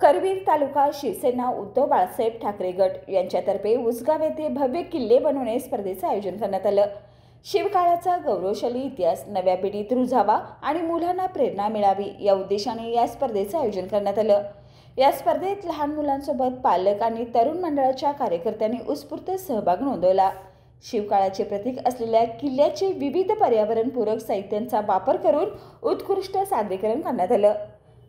करवीर तालुका शिवसेना उद्धव बाळासाहेब ठाकरे गट यांच्यातर्फे उसगाव येथे भव्य किल्ले बनवणे स्पर्धेचे आयोजन करण्यात आलं। शिवकाळाचा गौरवशाली इतिहास नव्या पिढीत रुजावा आणि मुलांना प्रेरणा मिळावी या उद्देशाने या स्पर्धेचे आयोजन करण्यात आलं। या स्पर्धेत लहान मुलांसोबत पालक आणि तरुण मंडळाच्या कार्यकर्त्यांनी उत्स्फूर्त सहभाग नोंदवला। शिवकाळाचे प्रतीक असलेल्या किल्ल्याचे विविध पर्यावरणपूरक साहित्यांचा वापर करून उत्कृष्ट सादरीकरण करण्यात आलं।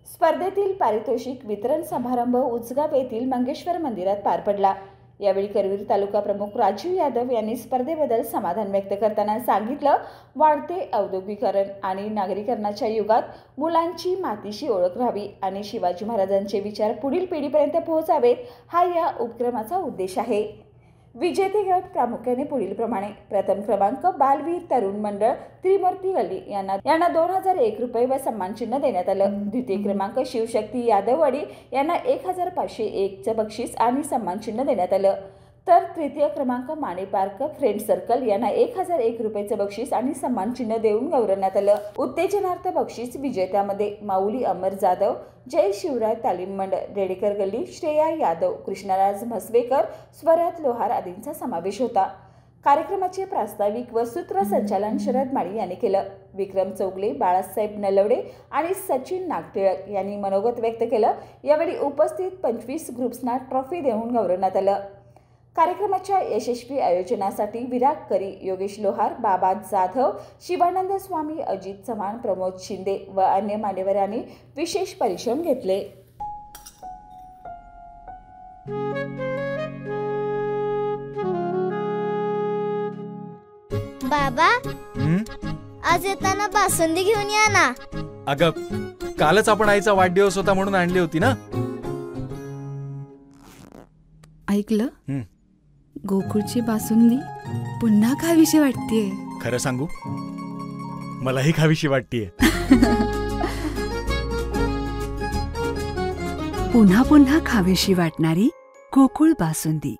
स्पर्धेतील पारितोषिक वितरण समारंभ उसगाव येथील मंगेश्वर मंदिरात पार पडला। यावेळी करवीर तालुका प्रमुख राजीव यादव यांनी स्पर्धेबद्दल समाधान व्यक्त करताना सांगितलं, वाढते औद्योगिकरण आणि नागरीकरणाच्या युगात मुलांची मातीशी ओळख राहावी आणि शिवाजी महाराजांचे विचार पुढील पिढीपर्यंत पोहोचावेत हा या उपक्रमाचा उद्देश आहे। विजेते गट प्रामुख्याने पुढील प्रमाणे: प्रथम क्रमांक बालवीर तरुण मंडळ त्रिमूर्ती गल्ली यांना 2001 रुपये व सन्मान चिन्ह देण्यात आलं। द्वितीय क्रमांक शिवशक्ती यादववाडी यांना 1501 चे बक्षीस आणि सन्मान चिन्ह देण्यात आलं। तर तृतीय क्रमांक माने पार्क फ्रेंड सर्कल यांना 1001 रुपयाचे बक्षीस आणि सन्मान चिन्ह देऊन गौरवण्यात आलं। उत्तेजनार्थ बक्षीस विजेत्यामध्ये माऊली अमर जाधव, जय शिवराय तालीम मंडळ रेडेकर गल्ली, श्रेया यादव, कृष्णराज म्हसवेकर, स्वरात लोहार आदींचा समावेश होता। कार्यक्रमाचे प्रास्ताविक व सूत्रसंचालन शरद माळी यांनी केलं। विक्रम चौगले, बाळासाहेब नलवडे आणि सचिन नागटिळक यांनी मनोगत व्यक्त केलं। यावेळी उपस्थित 25 ग्रुप्सना ट्रॉफी देऊन गौरवण्यात आलं। कार्यक्रमाच्या यशस्वी आयोजनासाठी विराट करी, योगेश लोहार, बाबा जाधव, शिवानंद स्वामी, अजित चव्हाण, प्रमोद शिंदे व अन्य मान्यवरांनी विशेष परिश्रम घेतले। बाबा, आज येताना बासुंदी घेऊन या ना। अगं, कालच आपण आईचा वाढदिवस होता म्हणून आणली होती ना। ऐकलं? गोकुळची बासुंदी पुन्हा खावीशी वाटतेय। खरं सांगू, मलाही खावीशी वाटतेय। पुन्हा पुन्हा खावीशी वाटणारी गोकुळ बासुंदी।